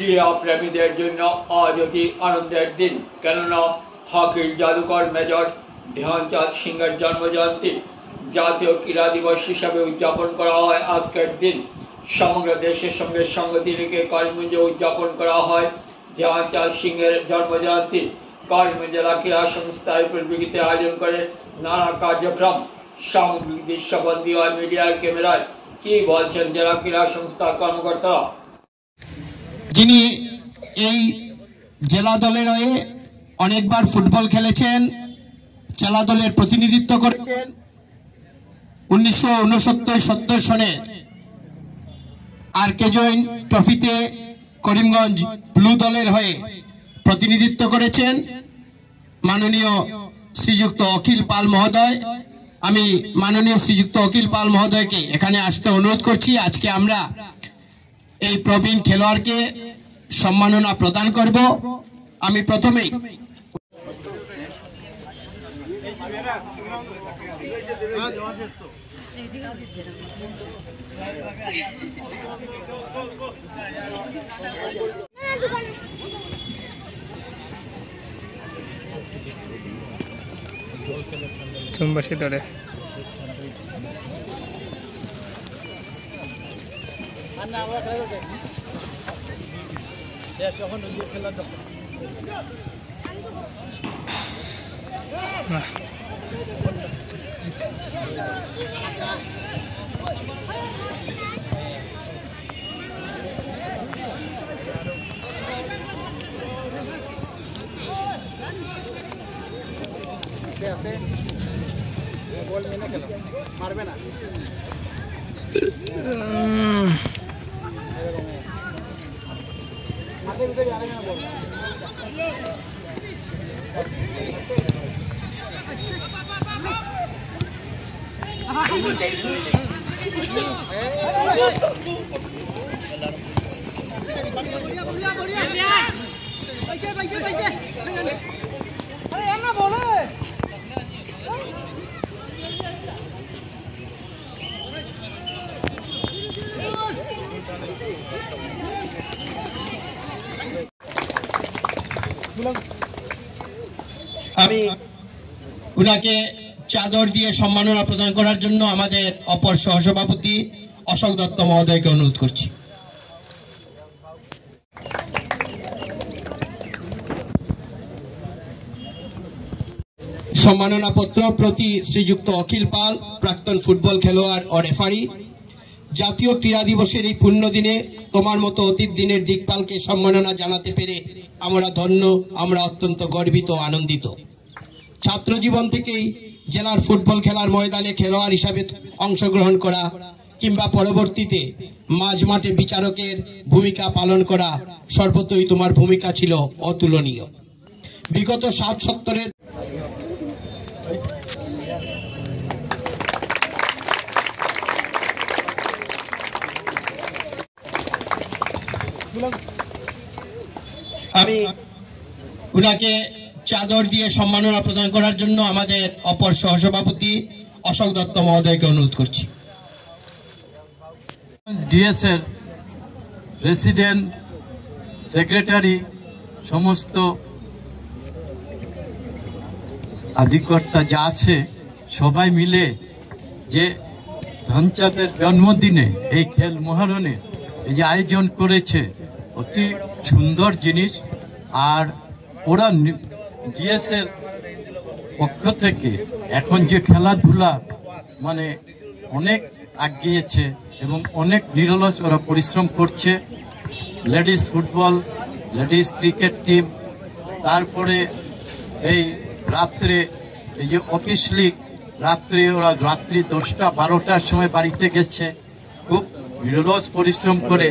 ক্রীড়া প্রেমীদের জন্য আজ অতি আনন্দের দিন, কেননা হকির জাদুকর মেজর ধ্যানচাঁদ সিংয়ের জন্মজয়ন্তী জাতীয় ক্রীড়া দিবস হিসাবে উদযাপন করা হয়। আজকের দিন সমগ্র দেশের সঙ্গে সংগতি রেখে করিমগঞ্জে উদযাপন করা হয় ধ্যানচাঁদ সিংয়ের জন্মজয়ন্তী। করিমগঞ্জ জেলা ক্রীড়া সংস্থা পরিপ্রেক্ষিতে আয়োজন করে নানা কার্যক্রম। সামগ্রিক দৃশ্যবন্দী হয় মিডিয়ার ক্যামেরায়। কি বলছেন জেলা ক্রীড়া সংস্থার কর্মকর্তারা? যিনি এই জেলা দলের হয়ে অনেকবার ফুটবল খেলেছেন, জেলা দলের প্রতিনিধিত্ব করেছেন, 1969-70 সনে আর.কে. জৈন ট্রফিতে করিমগঞ্জ ব্লু দলের হয়ে প্রতিনিধিত্ব করেছেন মাননীয় শ্রীযুক্ত অখিল পাল মহোদয়। আমি মাননীয় শ্রীযুক্ত অখিল পাল মহোদয়কে এখানে আসতে অনুরোধ করছি। আজকে আমরা এই প্রবীণ খেলোয়াড়কে সম্মাননা প্রদান করব। আমি প্রথমেই চুম্বাসী ধরে মারবে না। আমি উনাকে চাদর দিয়ে সম্মাননা প্রদান করার জন্য আমাদের অপর সহসভাপতি অশোক দত্ত মহোদয়কে অনুরোধ করছি। সম্মাননা পত্র প্রতি শ্রীযুক্ত অখিল পাল, প্রাক্তন ফুটবল খেলোয়াড় ও রেফারি। জাতীয় ক্রীড়া দিবসের এই পুণ্য দিনে তোমার মতো অতীত দিনের দিকপালকে সম্মাননা জানাতে পেরে আমরা ধন্য, আমরা অত্যন্ত গর্বিত ও আনন্দিত। ছাত্র জীবন থেকেই জেলার ফুটবল খেলার ময়দানে খেলোয়াড় হিসাবে অংশগ্রহণ করা কিংবা পরবর্তীতে মাঝ মাঠে বিচারকের ভূমিকা পালন করা, সর্বতই তোমার ভূমিকা ছিল অতুলনীয়। বিগত 60-70-এর আমি উনাকে চাদর দিয়ে সম্মাননা প্রদান করার জন্য আমাদের অপর সহসভাপতি অশোক দত্ত মহোদয়কে অনুরোধ করছি। ডিএস এর প্রেসিডেন্ট, সেক্রেটারি, সমস্ত আধিকর্তা যা আছে সবাই মিলে যে ধ্যানচাঁদের জন্মদিনে এই খেল মহারণে এই যে আয়োজন করেছে, অতি সুন্দর জিনিস। আর ওরা ডিএস এর পক্ষ থেকে এখন যে খেলাধুলা মানে অনেক আগিয়েছে এবং অনেক নিরলস ওরা পরিশ্রম করছে। Ladies football, ladies cricket team, তারপরে এই রাত্রে এই যে অফিস লিগ, রাত্রে ওরা রাত্রি 10টা-12টার সময় বাড়িতে গেছে। খুব নিরলস পরিশ্রম করে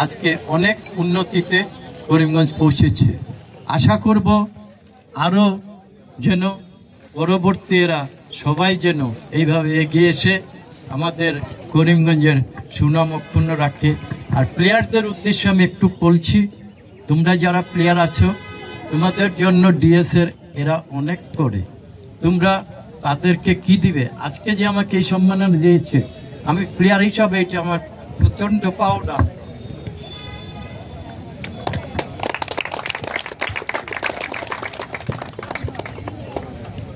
আজকে অনেক উন্নতিতে করিমগঞ্জ পৌঁছেছে। আশা করব আরও যেন পরবর্তী এরা সবাই যেন এইভাবে এগিয়ে এসে আমাদের করিমগঞ্জের সুনাম অক্ষুণ্ণ রাখে। আর প্লেয়ারদের উদ্দেশ্যে আমি একটু বলছি, তোমরা যারা প্লেয়ার আছো তোমাদের জন্য ডিএস এর এরা অনেক করে, তোমরা তাদেরকে কি দিবে? আজকে যে আমাকে এই সম্মাননা দিয়েছে, আমি প্লেয়ার হিসাবে এটা আমার প্রচন্ড পাওনা।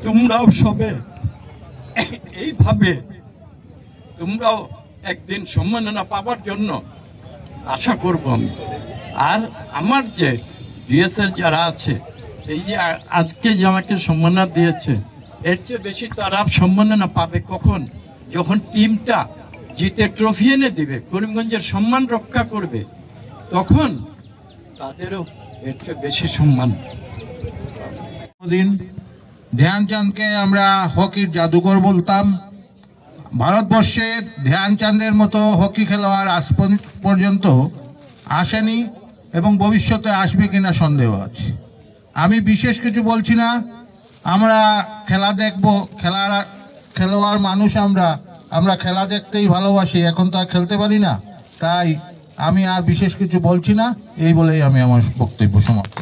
তোমরাও সবে এইভাবে তোমরাও একদিন সম্মাননা পাওয়ার জন্য আশা করব আমি। আর আমার যে ডিএসএর যারা আছে, এই যে আজকে যে আমাকে সম্মাননা দিয়েছে, এর চেয়ে বেশি তারা সম্মাননা পাবে কখন? যখন টিমটা জিতে ট্রফি এনে দিবে, করিমগঞ্জের সম্মান রক্ষা করবে, তখন তাদেরও এর চেয়ে বেশি সম্মান। দিন ধ্যানচাঁদকে আমরা হকির জাদুকর বলতাম। ভারতবর্ষে ধ্যানচাঁদের মতো হকি খেলোয়াড় আজ পর্যন্ত আসেনি এবং ভবিষ্যতে আসবে কিনা সন্দেহ আছে। আমি বিশেষ কিছু বলছি না, আমরা খেলা দেখব, খেলোয়াড় মানুষ আমরা খেলা দেখতেই ভালোবাসি, এখন তো আর খেলতে পারি না, তাই আমি আর বিশেষ কিছু বলছি না, এই বলেই আমি আমার বক্তব্য সমাপ্ত।